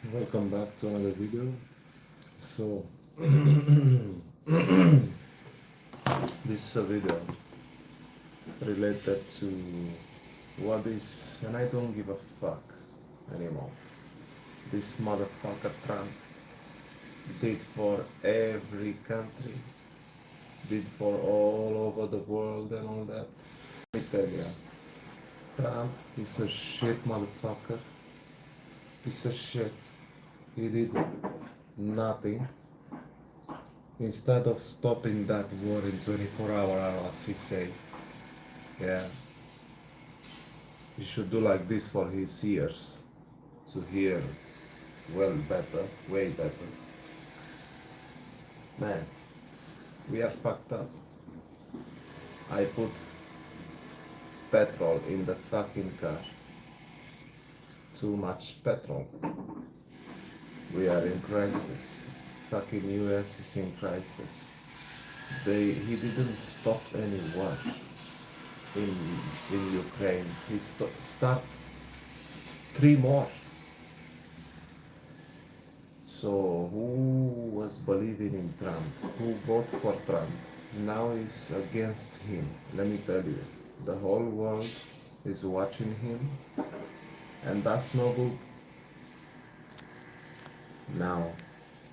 Welcome back to another video. So, this is a video related to what is, and I don't give a fuck anymore. This motherfucker Trump did for every country, did for all over the world and all that. Let me tell you, Trump is a shit motherfucker, piece of shit. He did nothing. Instead of stopping that war in 24 hours, as he say, yeah, he should do like this for his ears to hear well better, way better. Man, we are fucked up. I put petrol in the fucking car. Too much petrol. We are in crisis. Fucking US is in crisis. He didn't stop any war in Ukraine. He start 3 more. So who was believing in Trump? Who voted for Trump? Now is against him. Let me tell you, the whole world is watching him, and that's no good. Now,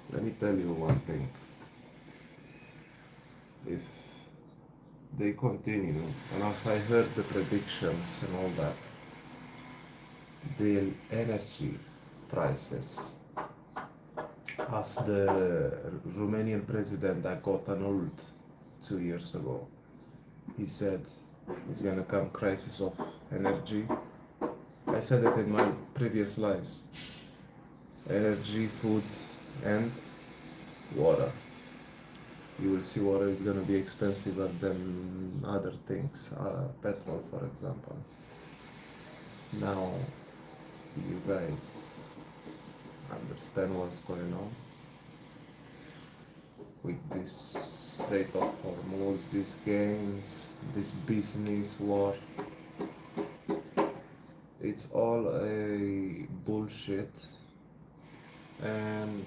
let me tell you one thing. If they continue, and as I heard the predictions and all that, the energy prices, as the Romanian president that got annulled 2 years ago, he said it's gonna come crisis of energy. I said it in my previous lives. Energy, food, and water. You will see water is gonna be expensiver than other things, petrol for example. Now, you guys understand what's going on with this Strait of Hormuz, these games, this business war. It's all a bullshit, and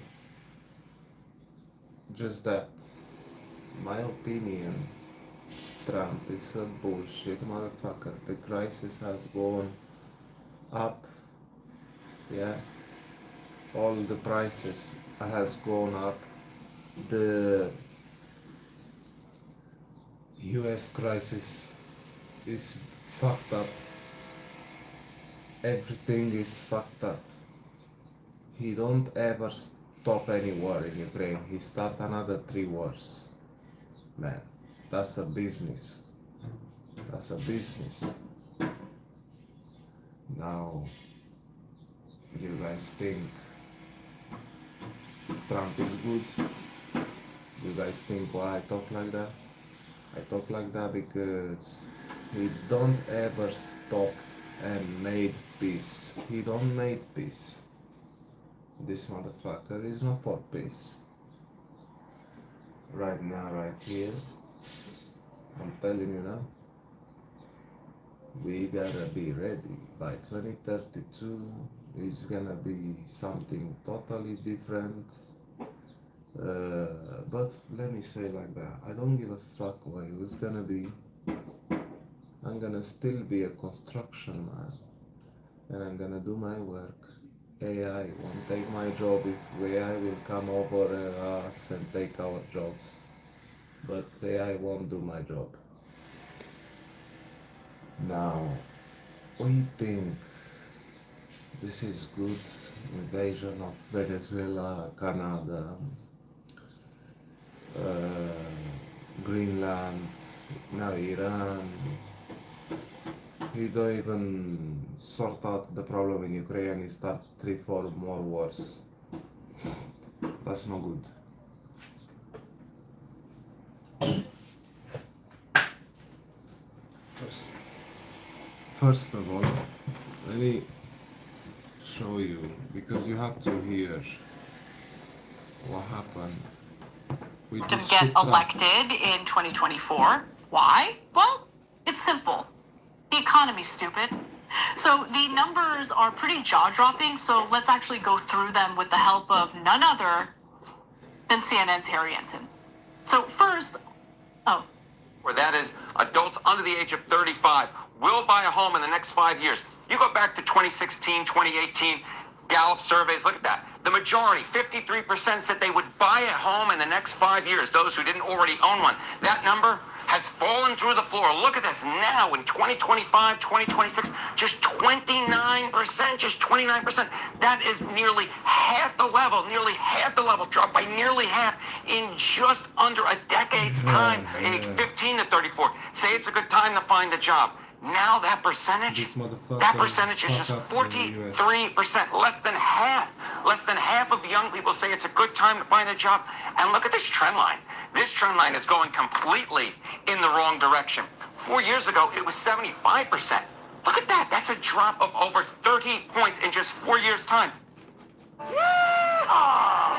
just that, my opinion, Trump is a bullshit motherfucker. The crisis has gone up, yeah. All the prices has gone up. The US crisis is fucked up. Everything is fucked up. He don't ever stop any war in Ukraine. He start another 3 wars. Man, that's a business. That's a business. Now, you guys think Trump is good? You guys think why I talk like that? I talk like that because he don't ever stop and made peace. He don't made peace. This motherfucker is not for peace. Right now, right here, I'm telling you now, we gotta be ready. By 2032, it's gonna be something totally different. But let me say like that, I don't give a fuck what it was gonna be. I'm gonna still be a construction man, and I'm gonna do my work. AI won't take my job if AI will come over us and take our jobs, but AI won't do my job. Now, we think this is good invasion of Venezuela, Canada, Greenland, now Iran. He don't even sort out the problem in Ukraine, he start 3-4 more wars. That's no good. First of all, let me show you, because you have to hear what happened with To this get shit Trump. elected in 2024. Why? Well, it's simple. The economy's stupid. So the numbers are pretty jaw-dropping, so let's actually go through them with the help of none other than CNN's Harry Enton. So first, where that is adults under the age of 35 will buy a home in the next 5 years. You go back to 2016, 2018, Gallup surveys, look at that. The majority, 53%, said they would buy a home in the next 5 years, those who didn't already own one. That number has fallen through the floor. Look at this now in 2025, 2026, just 29%, just 29%. That is nearly half the level, dropped by nearly half in just under a decade's time, age 15 to 34. Say it's a good time to find a job. Now that percentage is just 43%, less than half. Less than half of young people say it's a good time to find a job. And look at this trend line. This trend line is going completely in the wrong direction. 4 years ago, it was 75%. Look at that. That's a drop of over 30 points in just 4 years' time. Yeah!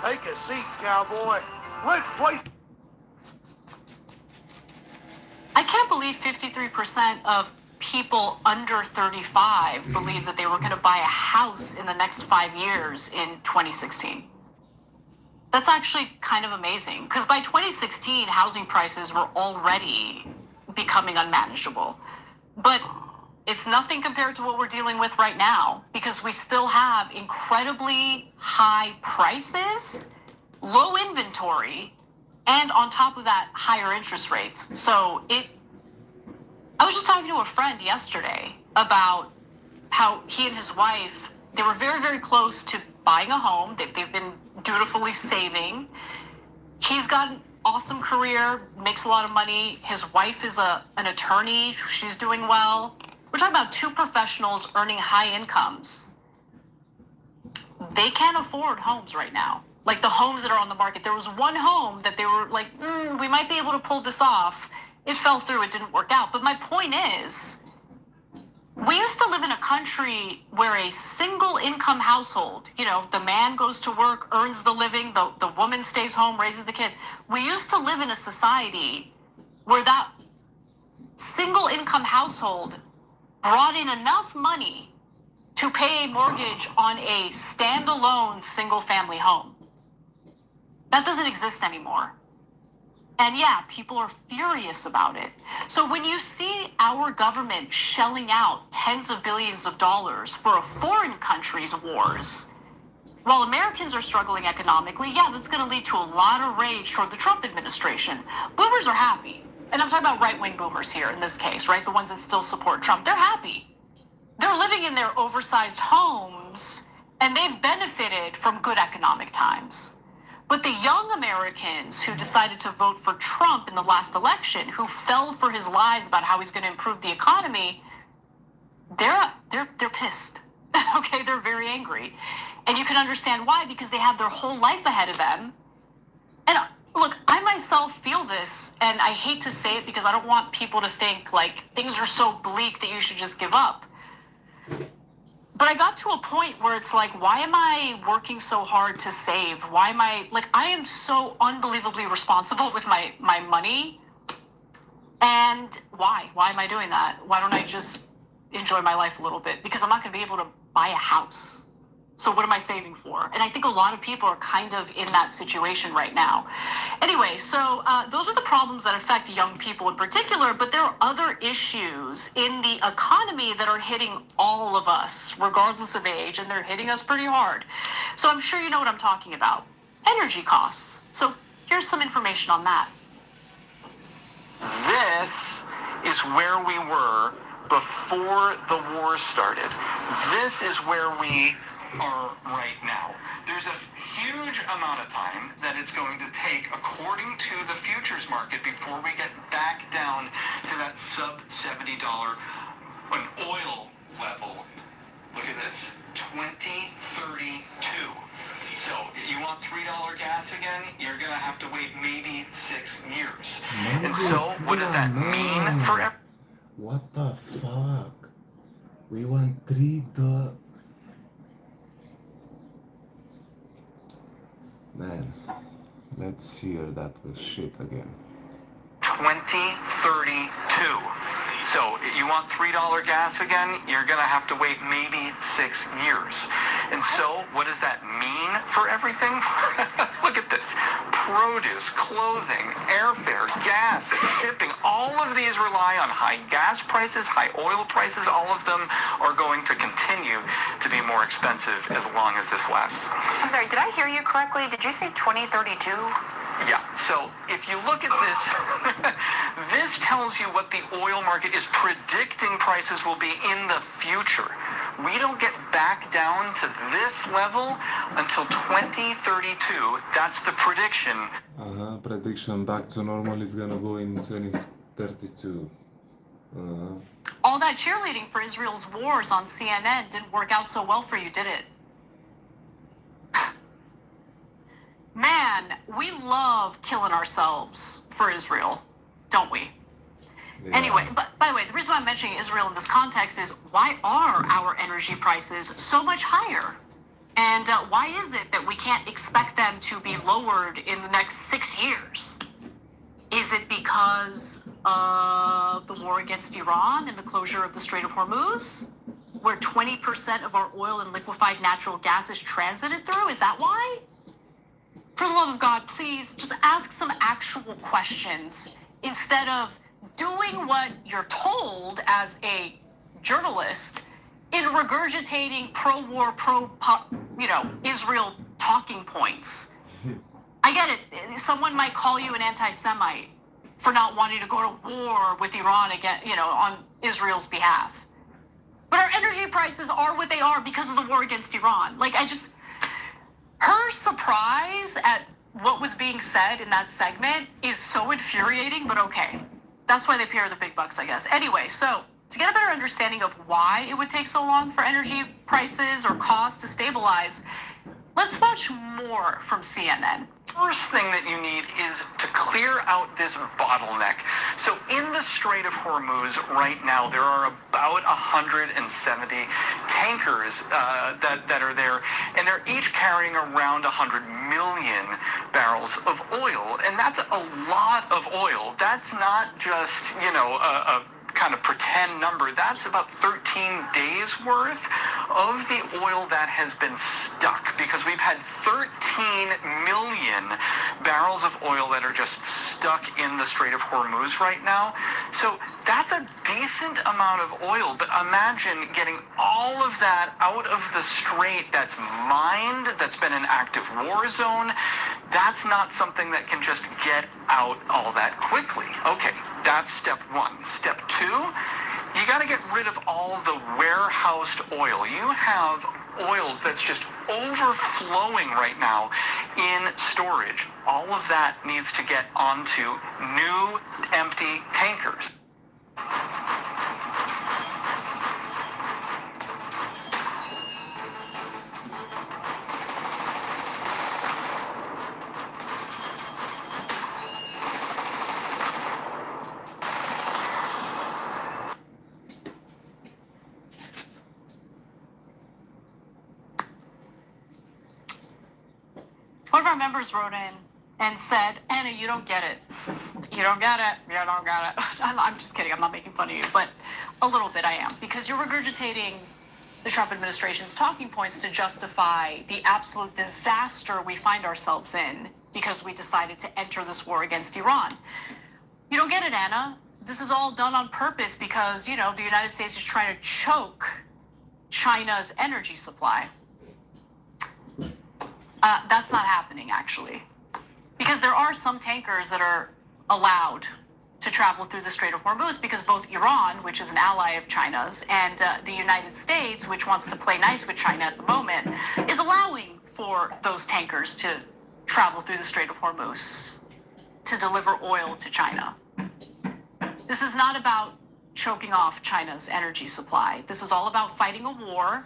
Take a seat, cowboy. Let's play. I can't believe 53% of people under 35 believed that they were going to buy a house in the next 5 years in 2016. That's actually kind of amazing, because by 2016, housing prices were already becoming unmanageable. But it's nothing compared to what we're dealing with right now, because we still have incredibly high prices, low inventory, and on top of that, higher interest rates. So I was just talking to a friend yesterday about how he and his wife, they were very, very close to buying a home. They've been dutifully saving. He's got an awesome career, makes a lot of money. His wife is an attorney. She's doing well. We're talking about two professionals earning high incomes. They can't afford homes right now. Like the homes that are on the market. There was one home that they were like, we might be able to pull this off. It fell through, it didn't work out. But my point is, we used to live in a country where a single income household, the man goes to work, earns the living, the woman stays home, raises the kids. We used to live in a society where that single income household brought in enough money to pay a mortgage on a standalone single family home. That doesn't exist anymore. And yeah, people are furious about it. So when you see our government shelling out tens of billions of dollars for a foreign country's wars, while Americans are struggling economically, yeah, that's going to lead to a lot of rage toward the Trump administration. Boomers are happy. And I'm talking about right-wing boomers here in this case, right? The ones that still support Trump. They're happy. They're living in their oversized homes, and they've benefited from good economic times. But the young Americans who decided to vote for Trump in the last election, who fell for his lies about how he's going to improve the economy, they're pissed. Okay, they're very angry. And you can understand why, because they had their whole life ahead of them. And look, I myself feel this, and I hate to say it because I don't want people to think like things are so bleak that you should just give up. But I got to a point where it's like, why am I working so hard to save? Why am I so unbelievably responsible with my money? And why? Why am I doing that? Why don't I just enjoy my life a little bit? Because I'm not going to be able to buy a house. So what am I saving for? And I think a lot of people are kind of in that situation right now. Anyway, so those are the problems that affect young people in particular, but there are other issues in the economy that are hitting all of us, regardless of age, and they're hitting us pretty hard. So I'm sure you know what I'm talking about. Energy costs. So here's some information on that. This is where we were before the war started. This is where we are right now. There's a huge amount of time that it's going to take, according to the futures market, before we get back down to that sub $70 an oil level. Look at this, 2032. So you want $3 gas again? You're gonna have to wait maybe 6 years. And so what does that mean for what the fuck? We want $3. Man, let's hear that shit again. 2032. So you want $3 gas again? You're going to have to wait maybe 6 years. And so what does that mean for everything? Look at this. Produce, clothing, airfare, gas, shipping, all of these rely on high gas prices, high oil prices. All of them are going to continue to be more expensive as long as this lasts. I'm sorry, did I hear you correctly? Did you say 2032? Yeah, so if you look at this, this tells you what the oil market is predicting prices will be in the future. We don't get back down to this level until 2032. That's the prediction. Prediction back to normal is gonna go in 2032. All that cheerleading for Israel's wars on CNN didn't work out so well for you, did it? Man, we love killing ourselves for Israel, don't we? Yeah. Anyway, but by the way, the reason why I'm mentioning Israel in this context is why are our energy prices so much higher? And why is it that we can't expect them to be lowered in the next 6 years? Is it because of the war against Iran and the closure of the Strait of Hormuz, where 20% of our oil and liquefied natural gas is transited through? Is that why? For the love of God, please just ask some actual questions instead of doing what you're told as a journalist in regurgitating pro-war, Israel talking points. I get it. Someone might call you an anti-Semite for not wanting to go to war with Iran again, on Israel's behalf. But our energy prices are what they are because of the war against Iran. Her surprise at what was being said in that segment is so infuriating, but okay. That's why they pay her the big bucks, I guess. Anyway, so to get a better understanding of why it would take so long for energy prices or costs to stabilize, let's watch more from CNN. First thing that you need is to clear out this bottleneck. So in the Strait of Hormuz right now, there are about 170 tankers that are there, and they're each carrying around 100 million barrels of oil, and that's a lot of oil. That's not just, a kind of pretend number. That's about 13 days worth of the oil that has been stuck, because we've had 13 million barrels of oil that are just stuck in the Strait of Hormuz right now. So that's a decent amount of oil, but imagine getting all of that out of the strait that's mined, that's been an active war zone. That's not something that can just get out all that quickly. Okay, that's step one. Step two, you got to get rid of all the warehoused oil. You have oil that's just overflowing right now in storage. All of that needs to get onto new empty tankers. One of our members wrote in and said, Anna, you don't get it. You don't get it. You don't get it. I'm just kidding. I'm not making fun of you, but a little bit I am, because you're regurgitating the Trump administration's talking points to justify the absolute disaster we find ourselves in because we decided to enter this war against Iran. You don't get it, Anna. This is all done on purpose because, the United States is trying to choke China's energy supply. That's not happening, actually, because there are some tankers that are allowed to travel through the Strait of Hormuz because both Iran, which is an ally of China's, and the United States, which wants to play nice with China at the moment, is allowing for those tankers to travel through the Strait of Hormuz to deliver oil to China. This is not about choking off China's energy supply. This is all about fighting a war,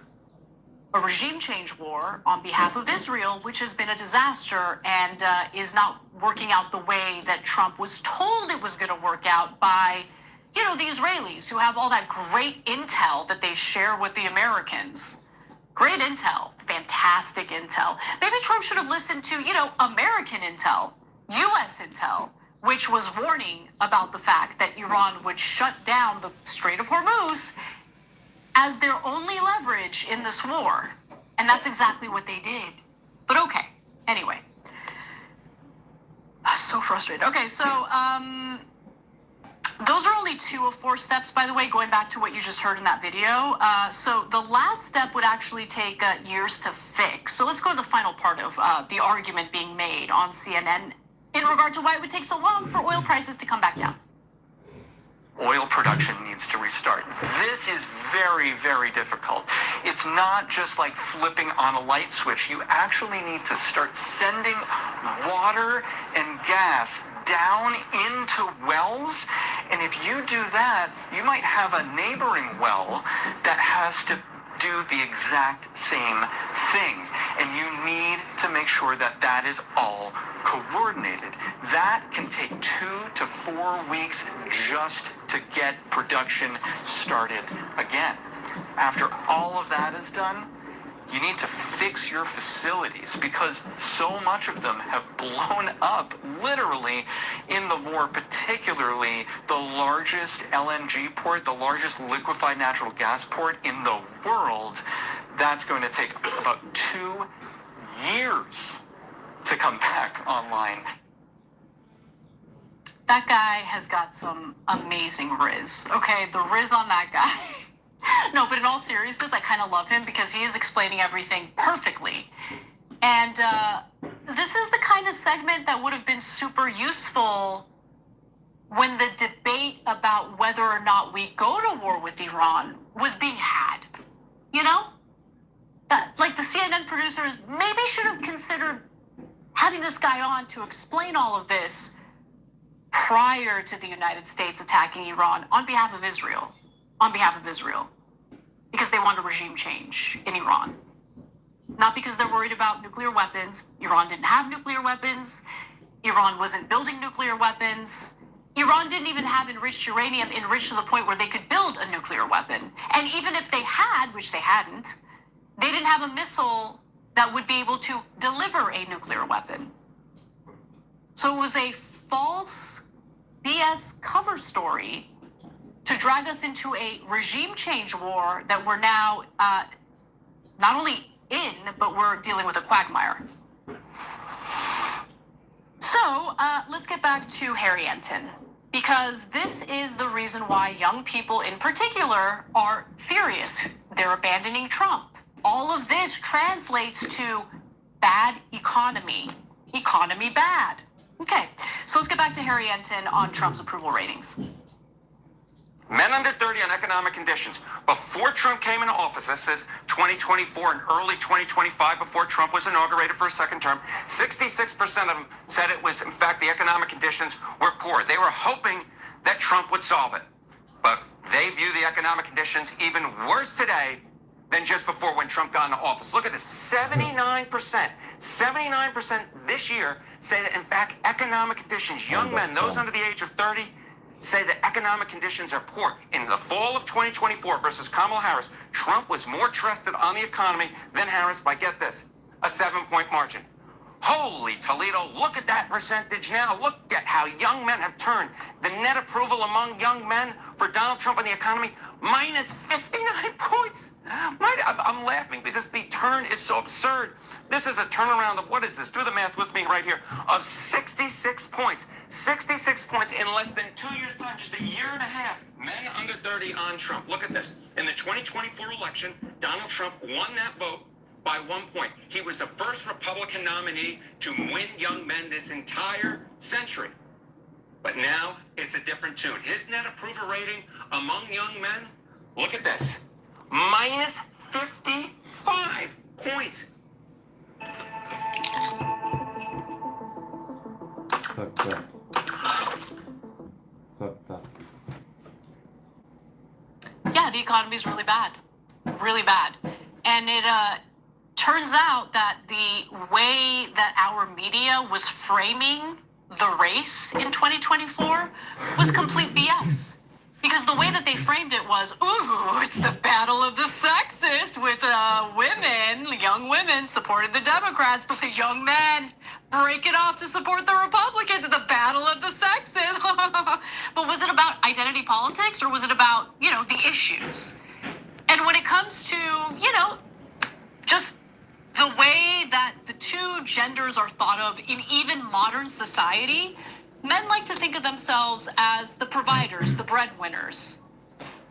a regime change war on behalf of Israel, which has been a disaster and is not working out the way that Trump was told it was going to work out by, the Israelis, who have all that great intel that they share with the Americans. Great intel, fantastic intel. Maybe Trump should have listened to, American intel, U.S. intel, which was warning about the fact that Iran would shut down the Strait of Hormuz as their only leverage in this war. And that's exactly what they did. But okay, anyway. I'm so frustrated. Okay, so those are only 2 of 4 steps, by the way, going back to what you just heard in that video. So the last step would actually take years to fix. So let's go to the final part of the argument being made on CNN in regard to why it would take so long for oil prices to come back down. Oil production needs to restart. This is very, very difficult. It's not just like flipping on a light switch. You actually need to start sending water and gas down into wells. And if you do that, you might have a neighboring well that has to do the exact same thing. And you need to make sure that that is all coordinated. That can take 2 to 4 weeks just to get production started again. After all of that is done, you need to fix your facilities because so much of them have blown up literally in the war, particularly the largest LNG port, the largest liquefied natural gas port in the world. That's going to take about 2 years to come back online. That guy has got some amazing riz. Okay, the riz on that guy. No, but in all seriousness, I kind of love him because he is explaining everything perfectly. And this is the kind of segment that would have been super useful when the debate about whether or not we go to war with Iran was being had. You know? Like the CNN producers maybe should have considered having this guy on to explain all of this prior to the United States attacking Iran on behalf of Israel. On behalf of Israel. Because they want a regime change in Iran. Not because they're worried about nuclear weapons. Iran didn't have nuclear weapons. Iran wasn't building nuclear weapons. Iran didn't even have enriched uranium enriched to the point where they could build a nuclear weapon. And even if they had, which they hadn't, they didn't have a missile that would be able to deliver a nuclear weapon. So it was a false BS cover story to drag us into a regime change war that we're now not only in, but we're dealing with a quagmire. So let's get back to Harry Enton, because this is the reason why young people in particular are furious. They're abandoning Trump. All of this translates to bad economy. Economy bad. Okay, so let's get back to Harry Enton on Trump's approval ratings. Men under 30 on economic conditions. Before Trump came into office, this is 2024 and early 2025, before Trump was inaugurated for a second term, 66% of them said it was, in fact, the economic conditions were poor. They were hoping that Trump would solve it. But they view the economic conditions even worse today than just before when Trump got into office. Look at this, 79% this year say that, in fact, economic conditions, young men, those under the age of 30, say that economic conditions are poor. In the fall of 2024 versus Kamala Harris, Trump was more trusted on the economy than Harris by, get this, a 7-point margin. Holy Toledo, look at that percentage now. Look at how young men have turned. The net approval among young men for Donald Trump and the economy, minus 59 points. I'm laughing because the turn is so absurd. This is a turnaround of, what is this? Do the math with me right here. Of 66 points. 66 points in less than 2 years' time, just a year and a half. Men under 30 on Trump. Look at this. In the 2024 election, Donald Trump won that vote by 1 point. He was the first Republican nominee to win young men this entire century. But now it's a different tune. His net approval rating among young men, look at this, minus 55 points. Fucked up. Fucked up. Yeah, the economy is really bad. Really bad. And it turns out that the way that our media was framing the race in 2024 was complete BS. Because the way that they framed it was, ooh, it's the battle of the sexes with women, young women supported the Democrats, but the young men break it off to support the Republicans. The battle of the sexes. But was it about identity politics, or was it about, the issues? And when it comes to, just the way that the two genders are thought of in even modern society, men like to think of themselves as the providers, the breadwinners.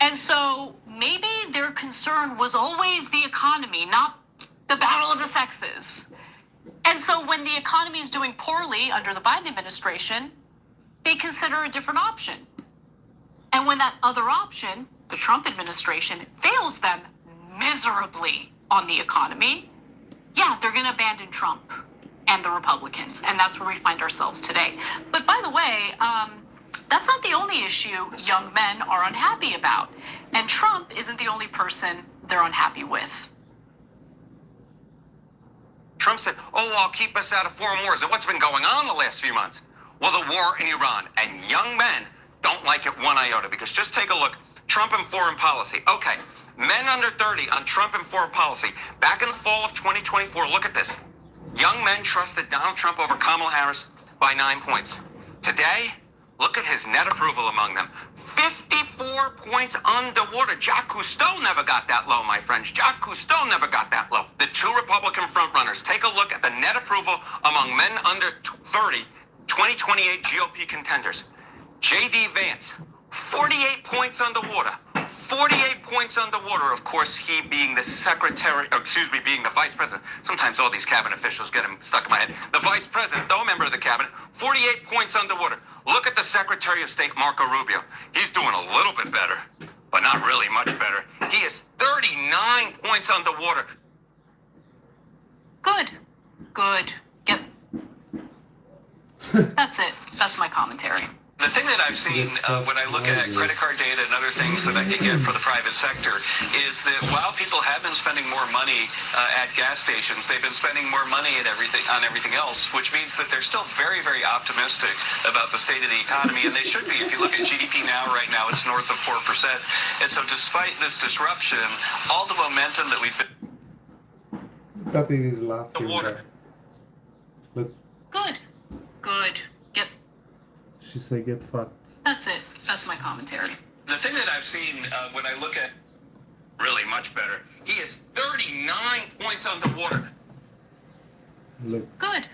And so maybe their concern was always the economy, not the battle of the sexes. And so when the economy is doing poorly under the Biden administration, they consider a different option. And when that other option, the Trump administration, fails them miserably on the economy, yeah, they're going to abandon Trump and the Republicans. And that's where we find ourselves today. But by the way, that's not the only issue young men are unhappy about. And Trump isn't the only person they're unhappy with. Trump said, I'll keep us out of foreign wars. And what's been going on the last few months? Well, the war in Iran. And young men don't like it one iota, because just take a look. Trump and foreign policy. Okay, men under 30 on Trump and foreign policy. Back in the fall of 2024, look at this. Young men trusted Donald Trump over Kamala Harris by 9 points. Today, look at his net approval among them. 54 points underwater. Jacques Cousteau never got that low, my friends. Jacques Cousteau never got that low. The two Republican frontrunners. Take a look at the net approval among men under 30, 2028 GOP contenders. J.D. Vance, 48 points underwater. 48 points underwater. Of course, he being the being the vice president. Sometimes all these cabinet officials get him stuck in my head. The vice president, though a member of the cabinet, 48 points underwater. Look at the Secretary of State, Marco Rubio. He's doing a little bit better, but not really much better. He is 39 points underwater. Good. That's it. That's my commentary. The thing that I've seen when I look at credit card data and other things that I can get for the private sector is that while people have been spending more money at gas stations, they've been spending more money at everything else, which means that they're still very, very optimistic about the state of the economy, and they should be. If you look at GDP now, right now, it's north of 4%. And so despite this disruption, all the momentum that we've been... That thing is laughing there. Look, Good. she said get fucked. That's it. That's my commentary. The thing that I've seen when I look at... Really much better. He is 39 points underwater. Look, Good.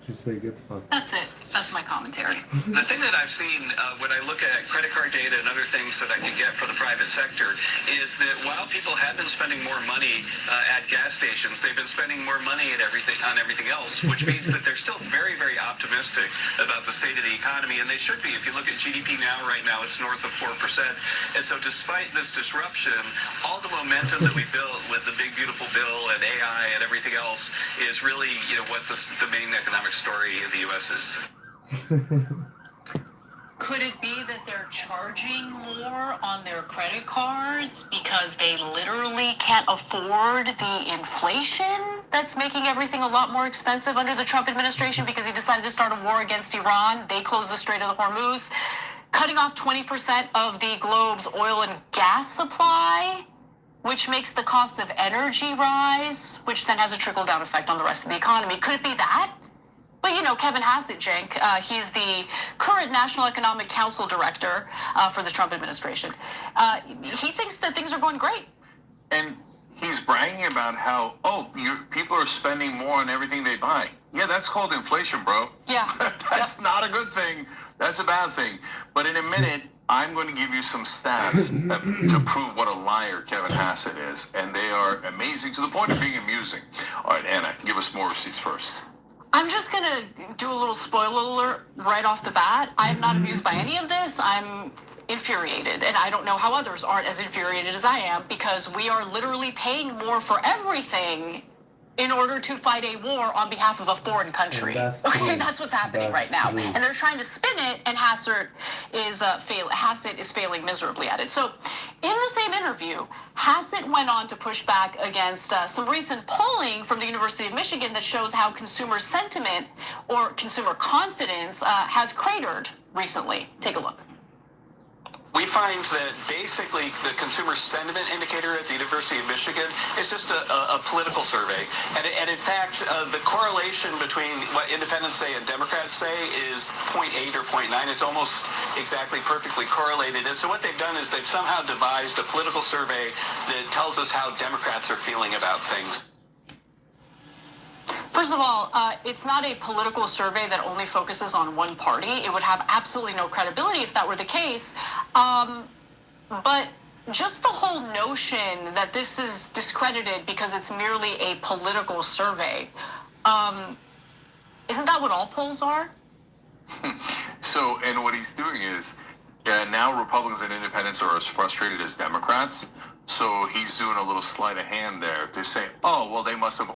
she said get fucked. That's it. That's my commentary. The thing that I've seen when I look at credit card data and other things that I can get for the private sector is that while people have been spending more money at gas stations, they've been spending more money at everything else, which means that they're still very, very optimistic about the state of the economy, and they should be. If you look at GDP now, right now, it's north of 4%. And so despite this disruption, all the momentum that we built with the big, beautiful bill and AI and everything else is really, what the main economic story in the U.S. is. Could it be that they're charging more on their credit cards because they literally can't afford the inflation that's making everything a lot more expensive under the Trump administration because he decided to start a war against Iran? They closed the Strait of the Hormuz, cutting off 20% of the globe's oil and gas supply, which makes the cost of energy rise, which then has a trickle-down effect on the rest of the economy. Could it be that? But Kevin Hassett, Cenk, he's the current National Economic Council Director for the Trump administration. He thinks that things are going great. And he's bragging about how, people are spending more on everything they buy. Yeah, that's called inflation, bro. Yeah. That's not a good thing. That's a bad thing. But in a minute, I'm going to give you some stats to prove what a liar Kevin Hassett is. And they are amazing to the point of being amusing. All right, Anna, give us more receipts first. I'm just going to do a little spoiler alert right off the bat. I'm not amused by any of this. I'm infuriated, and I don't know how others aren't as infuriated as I am, because we are literally paying more for everything in order to fight a war on behalf of a foreign country. Okay, that's what's happening right now. And they're trying to spin it, and Hassett is failing miserably at it. So in the same interview, Hassett went on to push back against some recent polling from the University of Michigan that shows how consumer sentiment or consumer confidence has cratered recently. Take a look. We find that basically the consumer sentiment indicator at the University of Michigan is just a political survey. And in fact, the correlation between what independents say and Democrats say is 0.8 or 0.9. It's almost exactly perfectly correlated. And so what they've done is they've somehow devised a political survey that tells us how Democrats are feeling about things. First of all, it's not a political survey that only focuses on one party. It would have absolutely no credibility if that were the case. But just the whole notion that this is discredited because it's merely a political survey, isn't that what all polls are? So, and what he's doing is now Republicans and independents are as frustrated as Democrats. So he's doing a little sleight of hand there to say, oh, well, they must have